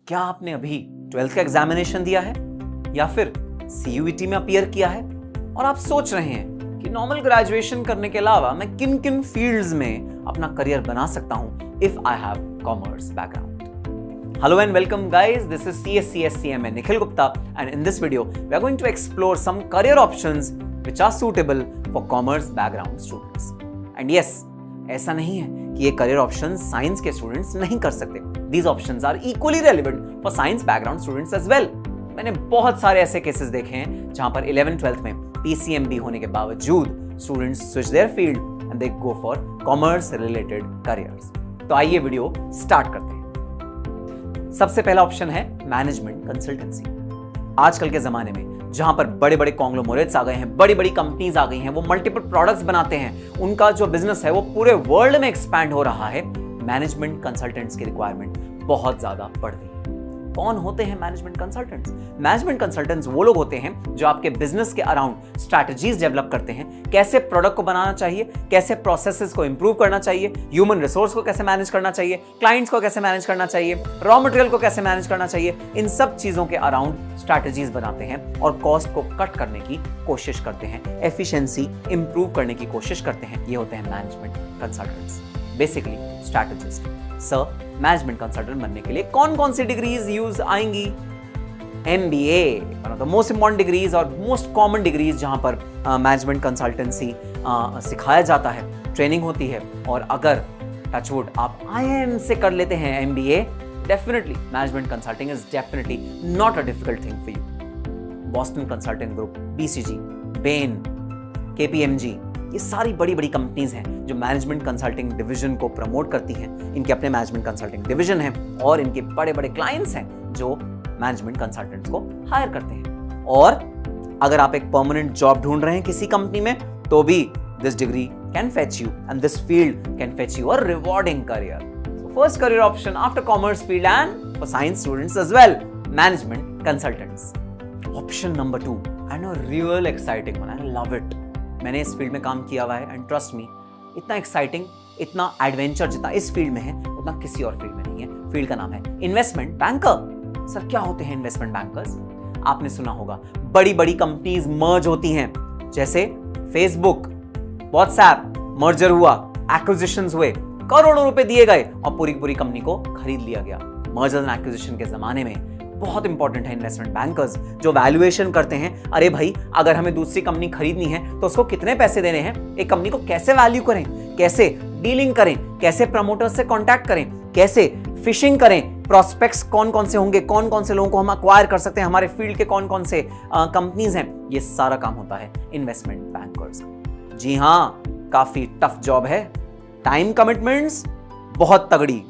क्या आपने अभी 12th का एग्जामिनेशन दिया है या फिर CUET में अपीयर किया है और आप सोच रहे हैं कि नॉर्मल ग्रेजुएशन करने के अलावा मैं किन किन फील्ड्स में अपना करियर बना सकता हूं if I have commerce background. Hello and welcome guys, this is CSCMA Nikhil Gupta and in this video we are going to explore some career options which are suitable for commerce background students. And yes, ऐसा नहीं है कि ये career options science के students नहीं कर सकते। These options are equally relevant for science background students as well. मैंने बहुत सारे ऐसे केसेस देखे हैं जहां पर 11th-12th में PCMB होने के बावजूद students switch their field and they go for commerce related careers. तो आइए वीडियो स्टार्ट करते हैं। सबसे पहला ऑप्शन है मैनेजमेंट कंसल्टेंसी। आजकल के जमाने में जहां पर बड़े बड़े कॉन्ग्लोमरेट्स आ गए हैं, बड़ी बड़ी कंपनीज आ गई हैं, वो मल्टीपल प्रोडक्ट्स बनाते हैं, उनका जो बिजनेस है वो पूरे वर्ल्ड में एक्सपैंड हो रहा है। मैनेजमेंट कंसल्टेंट्स की रिक्वायरमेंट बहुत ज्यादा बढ़ गई है। कौन होते हैं मैनेजमेंट कंसल्टेंट्स? मैनेजमेंट कंसल्टेंट्स वो लोग होते हैं जो आपके बिजनेस के अराउंड स्ट्रैटेजीज डेवलप करते हैं, कैसे प्रोडक्ट को बनाना चाहिए, कैसे प्रोसेसेस को इंप्रूव करना चाहिए, ह्यूमन रिसोर्स को कैसे मैनेज करना चाहिए, क्लाइंट्स को कैसे मैनेज करना चाहिए, रॉ मटेरियल को कैसे मैनेज करना चाहिए, इन सब चीजों के अराउंड स्ट्रैटेजीज बनाते हैं और कॉस्ट को कट करने की कोशिश करते हैं, एफिशिएंसी इंप्रूव करने की कोशिश करते हैं। ये होते हैं management consultants, basically strategist. Sir, management consultant बनने के लिए कौन कौन सी डिग्रीज यूज आएंगी? MBA, one of the most important degrees और मोस्ट कॉमन डिग्रीज जहां पर मैनेजमेंट कंसल्टेंसी सिखाया जाता है, ट्रेनिंग होती है। और अगर टचवुड आप IIM से कर लेते हैं MBA, definitely management consulting is definitely not a difficult thing for you. Boston consulting group, BCG, Bain, KPMG, ये सारी बड़ी बड़ी कंपनीज हैं जो मैनेजमेंट कंसल्टिंग डिवीजन को प्रमोट करती हैं। इनके अपने मैनेजमेंट कंसल्टिंग डिवीजन है और इनके बड़े बड़े क्लाइंट्स हैं जो मैनेजमेंट कंसल्टेंट्स को हायर करते हैं। और अगर आप एक परमानेंट जॉब ढूंढ रहे हैं किसी कंपनी में, तो भी this degree can fetch you and this field can fetch you a rewarding career. So first career option after commerce field and for science students as well, management consultants. Option number 2 and a real exciting one, I love it. मैंने इस field में काम किया हुआ है and trust me, इतना exciting, इतना adventure जितना इस फील्ड में है उतना किसी और फील्ड में नहीं है। फील्ड का नाम है इन्वेस्टमेंट बैंकर। सर, क्या होते हैं इन्वेस्टमेंट बैंकर्स? आपने सुना होगा बड़ी बड़ी कंपनीज मर्ज होती हैं, जैसे फेसबुक, व्हाट्सएप मर्जर हुआ, एक्विजिशंस हुए, करोड़ों रुपए दिए गए और पूरी पूरी कंपनी को खरीद लिया गया। मर्जर एंड एक्विजिशन के जमाने में बहुत इंपॉर्टेंट है इन्वेस्टमेंट बैंकर्स, जो वैल्यूएशन करते हैं। अरे भाई, अगर हमें दूसरी कंपनी खरीदनी है तो उसको कितने पैसे देने हैं, एक कंपनी को कैसे वैल्यू करें, कैसे डीलिंग करें, कैसे प्रमोटर्स से कांटेक्ट करें, कैसे फिशिंग करें, प्रोस्पेक्ट्स कौन कौन से होंगे, कौन कौन से लोगों को हम अक्वायर कर सकते हैं, हमारे फील्ड के कौन कौन से कंपनीज हैं, ये सारा काम होता है इन्वेस्टमेंट बैंकर्स का। जी हाँ, काफी टफ जॉब है, टाइम कमिटमेंट्स बहुत तगड़ी,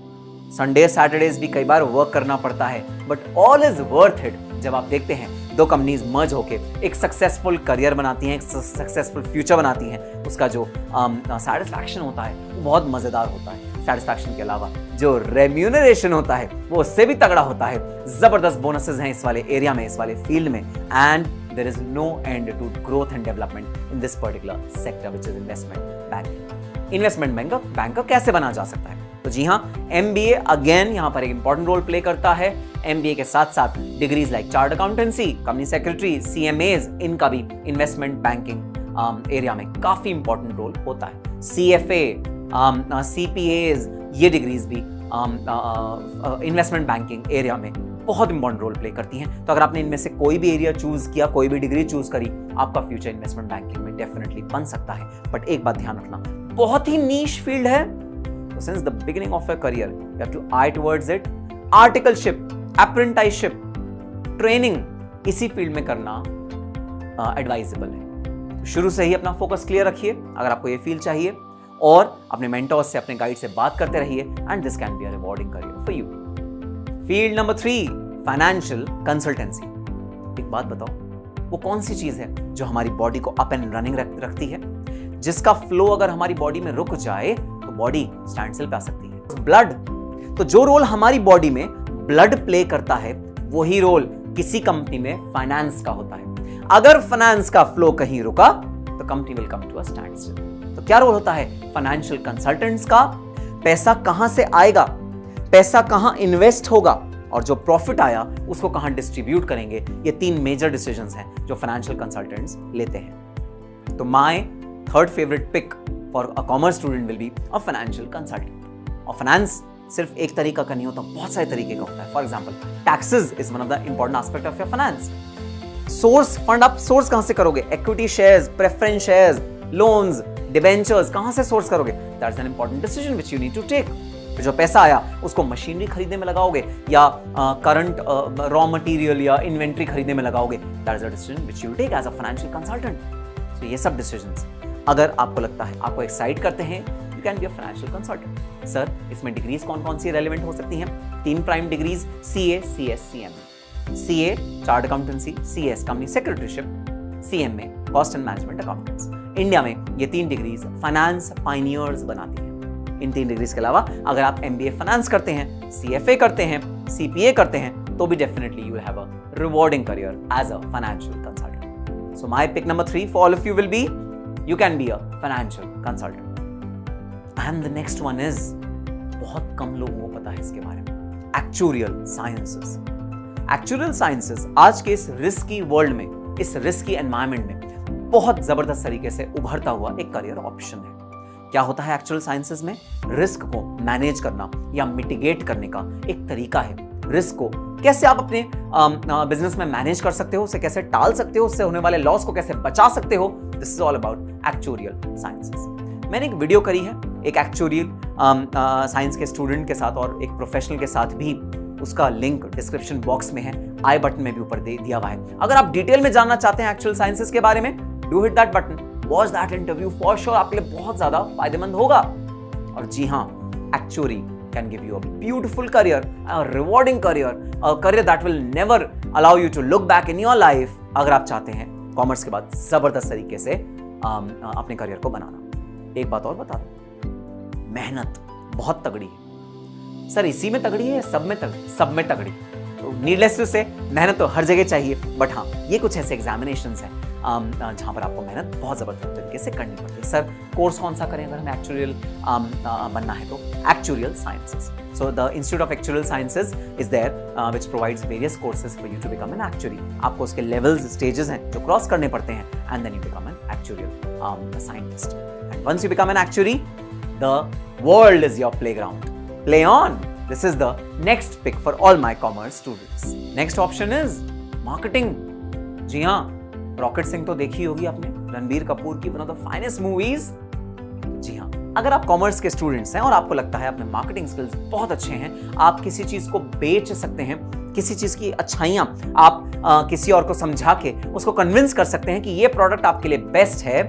संडे सैटरडेज भी कई बार वर्क करना पड़ता है, but all is worth it. जब आप देखते हैं दो कंपनीज मर्ज होके एक सक्सेसफुल करियर बनाती हैं, एक सक्सेसफुल फ्यूचर बनाती हैं, उसका जो सैटिस्फैक्शन होता है वो बहुत मजेदार होता है। सैटिस्फैक्शन के अलावा जो रेम्यूनरेशन होता है वो उससे भी तगड़ा होता है। जबरदस्त बोनसेस हैं इस वाले एरिया में, इस वाले फील्ड में, and there is no end to growth and development in this particular sector which is investment banking. Investment banker कैसे बना जा सकता है? तो जी हाँ, MBA अगेन यहाँ पर एक इंपॉर्टेंट रोल प्ले करता है। MBA के साथ साथ degrees like chart accountancy, company secretary, CMAs, इनका भी इन्वेस्टमेंट बैंकिंग एरिया में काफी इंपॉर्टेंट रोल होता है। CFA, CPAs, ये डिग्रीज भी इन्वेस्टमेंट बैंकिंग एरिया में बहुत इंपॉर्टेंट रोल प्ले करती हैं। तो अगर आपने इनमें से कोई भी एरिया चूज किया, कोई भी डिग्री चूज करी, आपका फ्यूचर इन्वेस्टमेंट बैंकिंग में डेफिनेटली बन सकता है। बट एक बात ध्यान रखना, बहुत ही नीश फील्ड है। So since the beginning of your career, you have to eye towards it. Articleship, apprenticeship, training, इसी फील्ड में करना एडवाइजेबल है। तो शुरू से ही अपना फोकस क्लियर रखिए अगर आपको ये फील्ड चाहिए, और अपने मेंटोर्स से, अपने गाइड से बात करते रहिए, and this can be a rewarding career for you. Field number 3, financial consultancy. एक बात बताओ, वो कौन सी चीज है जो हमारी बॉडी को अप एंड रनिंग रखती है, जिसका फ्लो अगर हमारी बॉडी में रुक जाए बॉडी स्टैंड स्टिल पे आ सकती है? ब्लड। तो जो रोल हमारी बॉडी में ब्लड प्ले करता है, वही रोल किसी कंपनी में फाइनेंस का होता है। अगर फाइनेंस का फ्लो कहीं रुका तो company will come to a standstill. तो क्या रोल होता है फाइनेंशियल कंसल्टेंट्स का? पैसा कहां से आएगा, पैसा कहां इन्वेस्ट होगा, और जो प्रॉफिट आया उसको कहां डिस्ट्रीब्यूट करेंगे, ये 3 मेजर डिसीजंस हैं जो फाइनेंशियल कंसल्टेंट्स लेते हैं। तो my third favourite pick for a commerce student will be a financial consultant. और फाइनेंस सिर्फ एक तरीका का नहीं होता, बहुत सारे तरीके का होता है। For example, taxes is one of the important aspect of your finance. Source fund आप सोर्स कहां से करोगे? Equity shares, preference shares, loans, debentures, कहां से सोर्स करोगे? That's an important decision which you need to take. जो पैसा आया उसको मशीनरी खरीदने में लगाओगे या करंट रॉ मटेरियल या इन्वेंट्री खरीदने में लगाओगे? That is a decision which you take as a financial consultant. सो ये सब डिसीजंस अगर आपको लगता है, आपको एक्साइट करते हैं, you can be a financial consultant. Sir, इसमें डिग्रीज कौन कौन सी रेलेवेंट हो सकती हैं? 3 prime degrees, CA, CS, CMA। CA chart accountancy, CS company secretaryship, CMA cost and management accountants. India में ये 3 डिग्रीज फाइनेंस पायनियर्स बनाती हैं। इन 3 डिग्रीज के अलावा अगर आप MBA फाइनेंस करते हैं, CFA करते हैं, CPA करते हैं, तो भी definitely you have a rewarding career as a financial consultant. So my pick number 3 for all of you will be, you can be a financial consultant. And the next one is, बहुत कम लोगों को पता है इसके बारे में, actuarial sciences. Actuarial sciences आज के इस रिस्की वर्ल्ड में, इस रिस्की एनवायरनमेंट में बहुत जबरदस्त तरीके से उभरता हुआ एक करियर ऑप्शन है। क्या होता है एक्चुअल साइंसेस में? रिस्क को मैनेज करना या मिटिगेट करने का एक तरीका है। रिस्क को कैसे आप अपने बिजनेस में मैनेज कर सकते हो, उसे कैसे टाल सकते हो, उससे होने वाले लॉस को कैसे बचा सकते हो, this is all about actuarial sciences. मैंने एक वीडियो करी है एक एक्चुरियल साइंस के स्टूडेंट के साथ और एक प्रोफेशनल के साथ भी, उसका लिंक डिस्क्रिप्शन बॉक्स में है, आई बटन में भी ऊपर दिया हुआ है। अगर आप डिटेल में जानना चाहते हैं एक्चुअल साइंसेस के बारे में, do hit that button, watch that interview, for sure आपके लिए बहुत ज्यादा फायदेमंद होगा। और जी हाँ, actually can give you a beautiful career, a rewarding career, a career that will never allow you to look back in your life, अगर आप चाहते हैं कॉमर्स के बाद जबरदस्त तरीके से अपने करियर को बनाना। एक बात और बता दूं, मेहनत बहुत तगड़ी है। सर, इसी में तगड़ी है, सब में तगड़ी। तो नीडलेस टू से, मेहनत तो हर जगह चाहिए, बट हाँ, ये कुछ ऐसे एग्जामिनेशंस हैं जहां पर आपको मेहनत बहुत जबरदस्त तरीके से करनी पड़ती है। सर, कोर्स कौन सा करें अगर हमें एक्चुरियल बनना है? तो actuarial sciences. So the institute of actuarial sciences is there which provides various courses for you to become an actuary. आपको उसके लेवल्स, स्टेजेस हैं जो क्रॉस करने पड़ते हैं, and then you become an actuarial scientist. And once you become an actuary, the world is your playground. Play on. This is the next pick for all my commerce students. Next option is marketing. जी हाँ, rocket Singh तो देखी होगी आपने, रणबीर कपूर की one of the finest movies. जी हाँ, अगर आप कॉमर्स के स्टूडेंट्स हैं और आपको लगता है अपने मार्केटिंग स्किल्स बहुत अच्छे हैं, आप किसी चीज को बेच सकते हैं, किसी चीज की अच्छाइयां आप किसी और को समझा के उसको कन्विंस कर सकते हैं कि ये प्रोडक्ट आपके लिए बेस्ट है,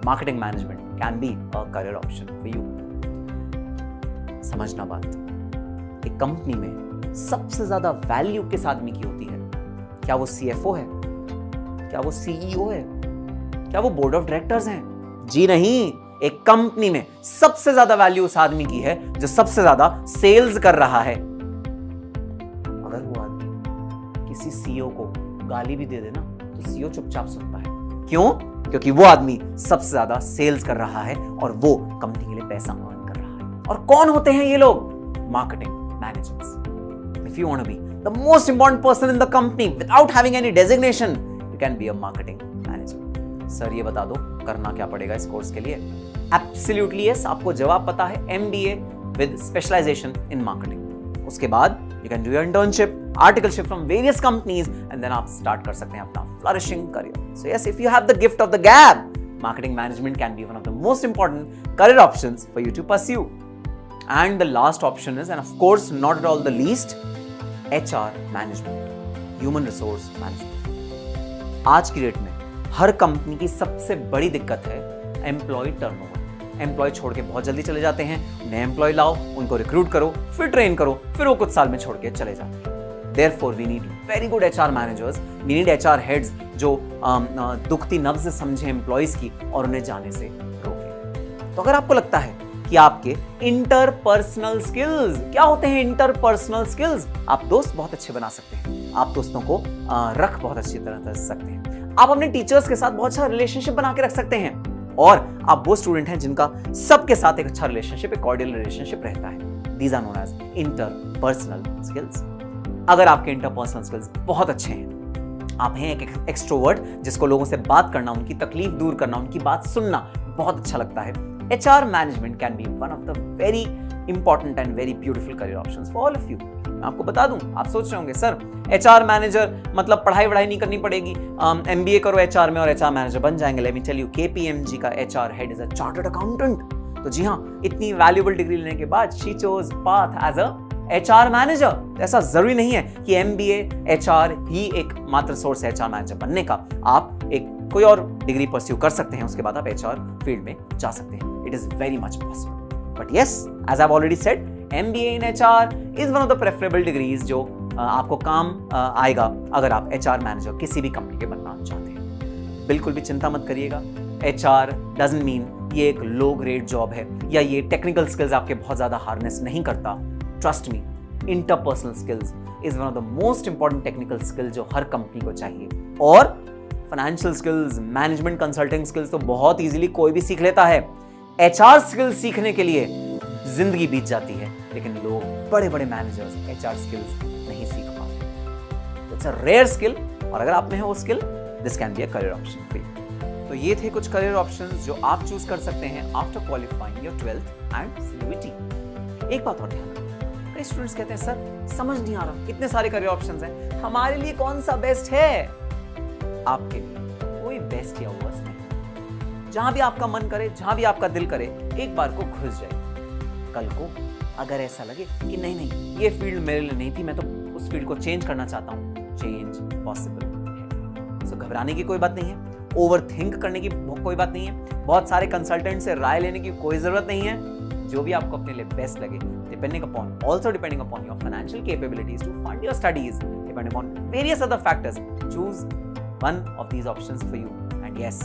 marketing management can be a career option for you. समझना बात, एक कंपनी में सबसे ज्यादा वैल्यू किस आदमी की होती है? क्या वो CFO है? क्या वो CEO है? क्या वो बोर्ड ऑफ डायरेक्टर्स हैं? जी नहीं, एक कंपनी में सबसे ज्यादा वैल्यू उस आदमी की है जो सबसे ज्यादा सेल्स कर रहा है। अगर वो आदमी किसी CEO को गाली भी दे देना तो CEO चुपचाप सुनता है। क्यों? क्योंकि वो आदमी सबसे ज्यादा सेल्स कर रहा है और वो कंपनी के लिए पैसा अर्न कर रहा है। और कौन होते हैं ये लोग? Marketing managers. If you want to be the most important person in the company without having any designation, you can be a marketing manager. Sir, ये बता दो करना क्या पड़ेगा इस कोर्स के लिए? एब्सोल्युटली यस, आपको जवाब पता है, MBA with specialization in marketing. उसके बाद you can do your internship, articleship from various companies, and then आप स्टार्ट कर सकते हैं अपना flourishing career. So yes, if you have the gift of the gab, marketing management can be one of the most important career options for you to pursue. And the last option is, and of course not at all the least, HR management, human resource management. आज की date में हर company की सबसे बड़ी दिक्कत है employee turnover. Employ छोड़ के बहुत जल्दी चले जाते हैं, नए एम्प्लॉय लाओ, उनको रिक्रूट करो, फिर ट्रेन करो, फिर वो कुछ साल में छोड़ के चले जाते हैं। Therefore, we need very good HR managers. We need HR heads जो दुखती नब्ज समझे एम्प्लॉइज की और उन्हें जाने से रोके। तो अगर आपको लगता है कि आपके इंटरपर्सनल स्किल्स, क्या होते हैं इंटरपर्सनल स्किल्स? आप दोस्त बहुत अच्छे बना सकते हैं, आप दोस्तों को रख बहुत अच्छी तरह कर सकते हैं, आप अपने टीचर्स के साथ बहुत अच्छा रिलेशनशिप बना के रख सकते हैं, और आप वो स्टूडेंट हैं जिनका सबके साथ एक अच्छा रिलेशनशिप, एक कॉर्डियल रिलेशनशिप रहता है। These are known as interpersonal skills. अगर आपके इंटरपर्सनल स्किल्स बहुत अच्छे हैं, आप हैं एक एक्सट्रोवर्ट जिसको लोगों से बात करना, उनकी तकलीफ दूर करना, उनकी बात सुनना बहुत अच्छा लगता है, HR management can be one of the very important and very beautiful career options for all of you. मैं आपको बता दूं, आप सोच रहे होंगे सर HR मैनेजर मतलब पढ़ाई नहीं करनी पड़ेगी, MBA करो HR में और HR मैनेजर बन जाएंगे। Let me tell you, KPMG का HR head is a chartered accountant. तो जी हाँ, इतनी वैल्यूएबल डिग्री लेने के बाद she chose path as a HR manager. ऐसा जरूरी नहीं है कि MBA HR ही एक मात्र सोर्स है HR मैनेजर बनने का। आप एक कोई और डिग्री परस्यू कर सकते हैं, उसके बाद आप HR फील्ड में जा सकते हैं। It is very much possible. But yes, as I have already said, MBA in HR is one of the preferable degrees जो आपको काम आएगा अगर आप HR मैनेजर किसी भी कंपनी के बनना चाहते हैं। बिल्कुल भी चिंता मत करिएगा, HR doesn't mean ये एक लो ग्रेड जॉब है या ये टेक्निकल स्किल्स आपके बहुत ज्यादा हार्नेस नहीं करता। Trust me, interpersonal skills is one of the most important technical skill जो हर कंपनी को चाहिए। और financial skills, management consulting skills तो बहुत इजीली कोई भी सीख लेता है। HR स्किल्स सीखने के लिए जिंदगी बीत जाती है, लेकिन लोग बड़े बड़े मैनेजर्स HR स्किल्स नहीं सीख पाते। इट्स अ रेयर स्किल, और अगर आप में है वो skill, this can be a career option for you. तो ये थे कुछ करियर ऑप्शंस जो आप चूज कर सकते हैं after qualifying your 12th and CUET। एक बात और ध्यान रखना, कई स्टूडेंट्स कहते हैं सर समझ नहीं आ रहा, इतने सारे करियर ऑप्शंस हैं, हमारे लिए कौन सा बेस्ट है? आपके लिए कोई बेस्ट या वर्स्ट नहीं। जहां भी आपका मन करे, जहां भी आपका दिल करे, एक बार को घुस जाए। कल को अगर ऐसा लगे कि नहीं ये फील्ड मेरे लिए नहीं थी, मैं तो उस फील्ड को चेंज करना चाहता हूं, चेंज पॉसिबल है। सो घबराने की कोई बात नहीं है, ओवर थिंक करने की कोई बात नहीं है, बहुत सारे कंसल्टेंट से राय लेने की कोई जरूरत नहीं है। जो भी आपको अपने लिए बेस्ट लगे, depending upon your financial capabilities to fund your studies, depending upon various other factors, choose one of these options for you and yes,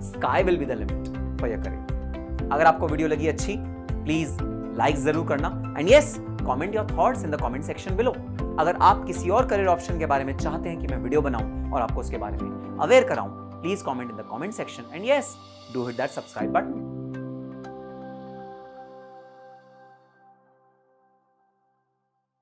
sky will be the limit for your career. अगर आपको video लगी अच्छी, please like जरूर करना and yes, comment your thoughts in the comment section below. अगर आप किसी और करियर ऑप्शन के बारे में चाहते हैं कि मैं वीडियो बनाऊं और आपको उसके बारे में aware कराऊं, please comment in the comment section and yes, do hit that subscribe button.